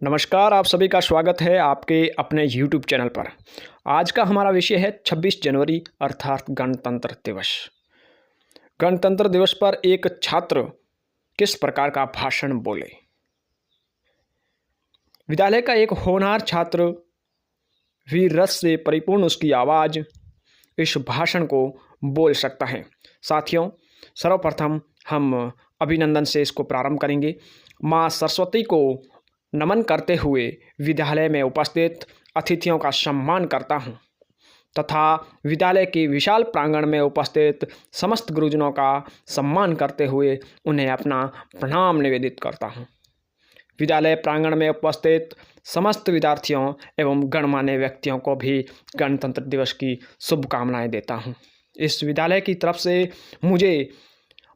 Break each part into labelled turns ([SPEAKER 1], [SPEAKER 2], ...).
[SPEAKER 1] नमस्कार, आप सभी का स्वागत है आपके अपने YouTube चैनल पर। आज का हमारा विषय है 26 जनवरी अर्थात गणतंत्र दिवस। गणतंत्र दिवस पर एक छात्र किस प्रकार का भाषण बोले। विद्यालय का एक होनहार छात्र वीर रस से परिपूर्ण उसकी आवाज़ इस भाषण को बोल सकता है। साथियों, सर्वप्रथम हम अभिनंदन से इसको प्रारंभ करेंगे। माँ सरस्वती को नमन करते हुए विद्यालय में उपस्थित अतिथियों का सम्मान करता हूँ तथा विद्यालय के विशाल प्रांगण में उपस्थित समस्त गुरुजनों का सम्मान करते हुए उन्हें अपना प्रणाम निवेदित करता हूँ। विद्यालय प्रांगण में उपस्थित समस्त विद्यार्थियों एवं गणमान्य व्यक्तियों को भी गणतंत्र दिवस की शुभकामनाएं देता हूँ। इस विद्यालय की तरफ से मुझे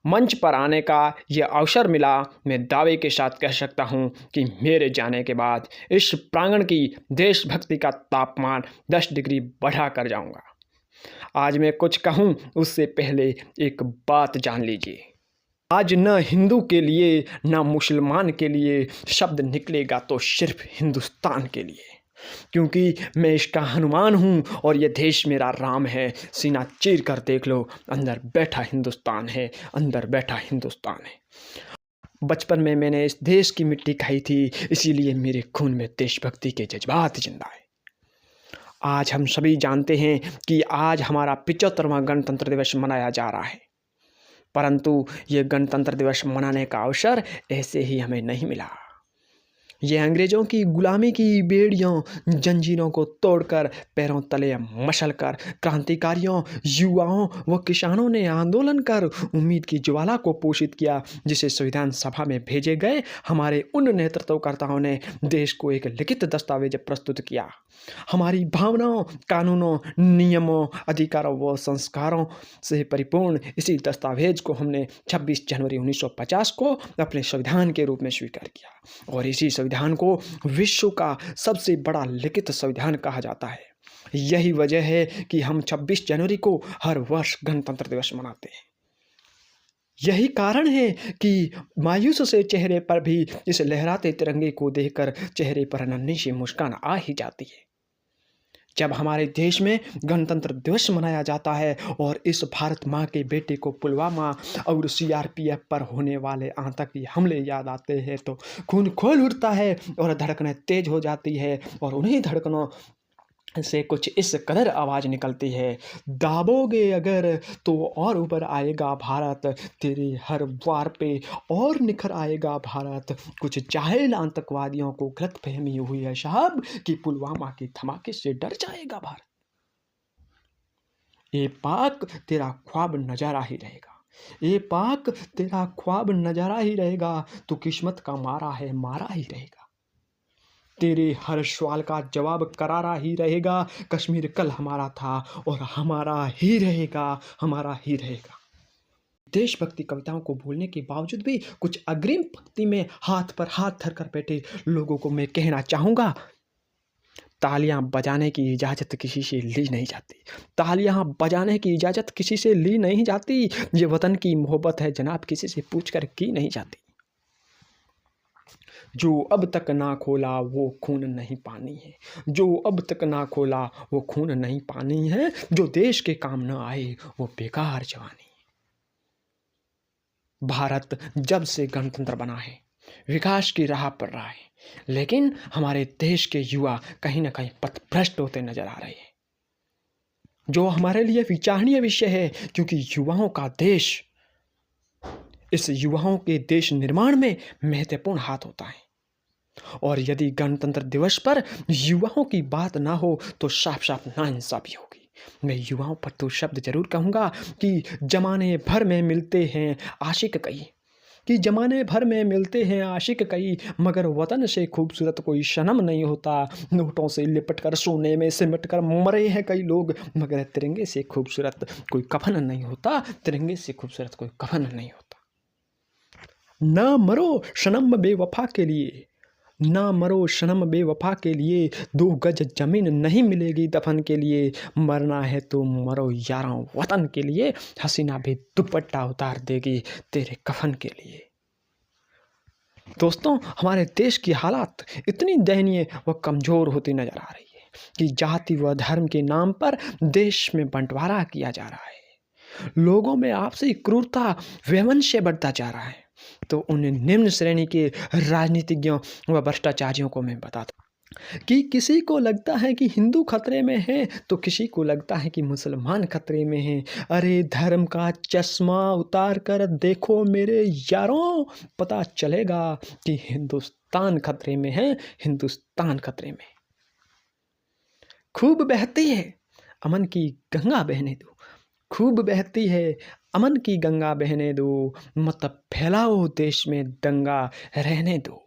[SPEAKER 1] मंच पर आने का यह अवसर मिला। मैं दावे के साथ कह सकता हूं कि मेरे जाने के बाद इस प्रांगण की देशभक्ति का तापमान 10 डिग्री बढ़ा कर जाऊंगा। आज मैं कुछ कहूं उससे पहले एक बात जान लीजिए। आज न हिंदू के लिए न मुसलमान के लिए शब्द निकलेगा तो सिर्फ हिंदुस्तान के लिए, क्योंकि मैं इसका हनुमान हूँ और यह देश मेरा राम है। सीना चीर कर देख लो, अंदर बैठा हिंदुस्तान है, अंदर बैठा हिंदुस्तान है। बचपन में मैंने इस देश की मिट्टी खाई थी, इसीलिए मेरे खून में देशभक्ति के जज्बात जिंदा है। आज हम सभी जानते हैं कि आज हमारा 75वां गणतंत्र दिवस मनाया जा रहा है, परंतु ये गणतंत्र दिवस मनाने का अवसर ऐसे ही हमें नहीं मिला। ये अंग्रेज़ों की गुलामी की बेड़ियों जंजीरों को तोड़कर पैरों तले मसलकर क्रांतिकारियों, युवाओं व किसानों ने आंदोलन कर उम्मीद की ज्वाला को पोषित किया, जिसे संविधान सभा में भेजे गए हमारे उन नेतृत्वकर्ताओं ने देश को एक लिखित दस्तावेज प्रस्तुत किया। हमारी भावनाओं, कानूनों, नियमों, अधिकारों व संस्कारों से परिपूर्ण इसी दस्तावेज को हमने 26 जनवरी 1950 को अपने संविधान के रूप में स्वीकार किया और इसी संविधान को विश्व का सबसे बड़ा लिखित संविधान कहा जाता है। यही वजह है कि हम 26 जनवरी को हर वर्ष गणतंत्र दिवस मनाते हैं। यही कारण है कि मायूस से चेहरे पर भी इस लहराते तिरंगे को देखकर चेहरे पर नन्ही सी मुस्कान आ ही जाती है। जब हमारे देश में गणतंत्र दिवस मनाया जाता है और इस भारत माँ के बेटे को पुलवामा और सीआरपीएफ पर होने वाले आतंकी हमले याद आते हैं तो खून खोल उठता है और धड़कनें तेज हो जाती है और उन्हीं धड़कनों से कुछ इस कदर आवाज़ निकलती है, दाबोगे अगर तो और ऊपर आएगा भारत, तेरे हर वार पे और निखर आएगा भारत। कुछ जाहिल आतंकवादियों को गलतफहमी हुई है साहब कि पुलवामा के धमाके से डर जाएगा भारत। ये पाक तेरा ख्वाब नजारा ही रहेगा, ये पाक तेरा ख्वाब नजारा ही रहेगा, तो किस्मत का मारा है मारा ही रहेगा। तेरे हर सवाल का जवाब करारा ही रहेगा। कश्मीर कल हमारा था और हमारा ही रहेगा, हमारा ही रहेगा। देशभक्ति कविताओं को भूलने के बावजूद भी कुछ अग्रिम पंक्ति में हाथ पर हाथ धरकर बैठे लोगों को मैं कहना चाहूँगा, तालियां बजाने की इजाज़त किसी से ली नहीं जाती। तालियां बजाने की इजाज़त किसी से ली नहीं जाती। ये वतन की मोहब्बत है जनाब, किसी से पूछकर की नहीं जाती। जो अब तक ना खोला वो खून नहीं पानी है, जो अब तक ना खोला वो खून नहीं पानी है, जो देश के काम न आए वो बेकार जवानी है। भारत जब से गणतंत्र बना है विकास की राह पर रहा है, लेकिन हमारे देश के युवा कहीं ना कहीं पथभ्रष्ट होते नजर आ रहे हैं, जो हमारे लिए विचारणीय विषय है, क्योंकि युवाओं का देश, इस युवाओं के देश निर्माण में महत्वपूर्ण हाथ होता है। और यदि गणतंत्र दिवस पर युवाओं की बात ना हो तो साफ साफ नाइंसाफी होगी। मैं युवाओं पर तो शब्द जरूर कहूँगा कि जमाने भर में मिलते हैं आशिक कई, कि जमाने भर में मिलते हैं आशिक कई, मगर वतन से खूबसूरत कोई सनम नहीं होता। नोटों से लिपट कर सोने में सिमट कर मरे हैं कई लोग, मगर तिरंगे से खूबसूरत कोई कफन नहीं होता, तिरंगे से खूबसूरत कोई कफन नहीं होता। ना मरो सनम बेवफा के लिए, ना मरो सनम बेवफा के लिए, 2 गज जमीन नहीं मिलेगी दफन के लिए। मरना है तो मरो यारों वतन के लिए, हसीना भी दुपट्टा उतार देगी तेरे कफन के लिए। दोस्तों, हमारे देश की हालात इतनी दयनीय व कमज़ोर होती नज़र आ रही है कि जाति व धर्म के नाम पर देश में बंटवारा किया जा रहा है। लोगों में आपसी क्रूरता वैमनस्य बढ़ता जा रहा है। तो उन निम्न श्रेणी के राजनीतिज्ञों व भ्रष्टाचारियों को मैं बताता कि किसी को लगता है कि हिंदू खतरे में है तो किसी को लगता है कि मुसलमान खतरे में हैं। अरे धर्म का चश्मा उतार कर देखो मेरे यारों, पता चलेगा कि हिंदुस्तान खतरे में है, हिंदुस्तान खतरे में। खूब बहती है अमन की गंगा बहने दो, खूब बहती है अमन की गंगा बहने दो, मत फैलाओ देश में दंगा रहने दो।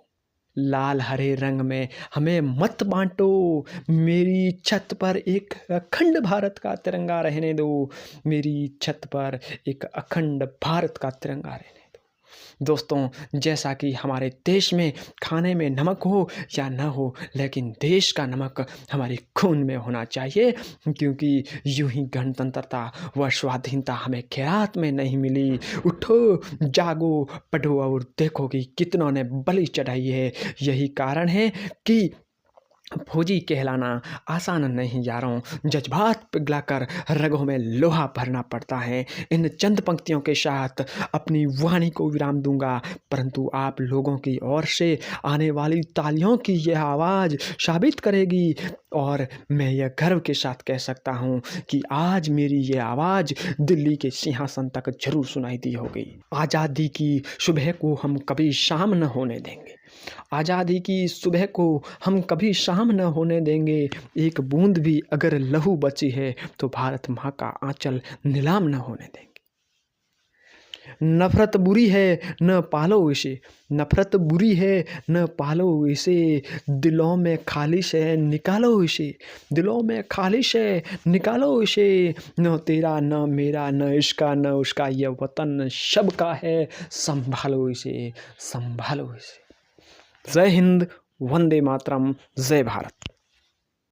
[SPEAKER 1] लाल हरे रंग में हमें मत बांटो, मेरी छत पर एक अखंड भारत का तिरंगा रहने दो, मेरी छत पर एक अखंड भारत का तिरंगा रहने दो। दोस्तों, जैसा कि हमारे देश में खाने में नमक हो या न हो, लेकिन देश का नमक हमारे खून में होना चाहिए, क्योंकि यूं ही गणतंत्रता व स्वाधीनता हमें खैरात में नहीं मिली। उठो, जागो, पढ़ो और देखो कि कितनों ने बलि चढ़ाई है। यही कारण है कि फौजी कहलाना आसान नहीं यारों, जज्बात पिघलाकर रगों में लोहा भरना पड़ता है। इन चंद पंक्तियों के साथ अपनी वाणी को विराम दूंगा, परंतु आप लोगों की ओर से आने वाली तालियों की यह आवाज़ साबित करेगी, और मैं यह गर्व के साथ कह सकता हूँ कि आज मेरी ये आवाज़ दिल्ली के सिंहासन तक जरूर सुनाई दी होगी। आज़ादी की सुबह को हम कभी शाम न होने देंगे, आज़ादी की सुबह को हम कभी शाम न होने देंगे। एक बूंद भी अगर लहू बची है तो भारत माँ का आंचल नीलाम न होने देंगे। नफरत बुरी है न पालो इसे, नफरत बुरी है न पालो इसे, दिलों में खालिश है निकालो इसे, दिलों में खालिश है निकालो इसे। न तेरा न मेरा न इसका न उसका, यह वतन सबका है, संभालो इसे, संभालो इसे। जय हिंद, वंदे मातरम, जय भारत।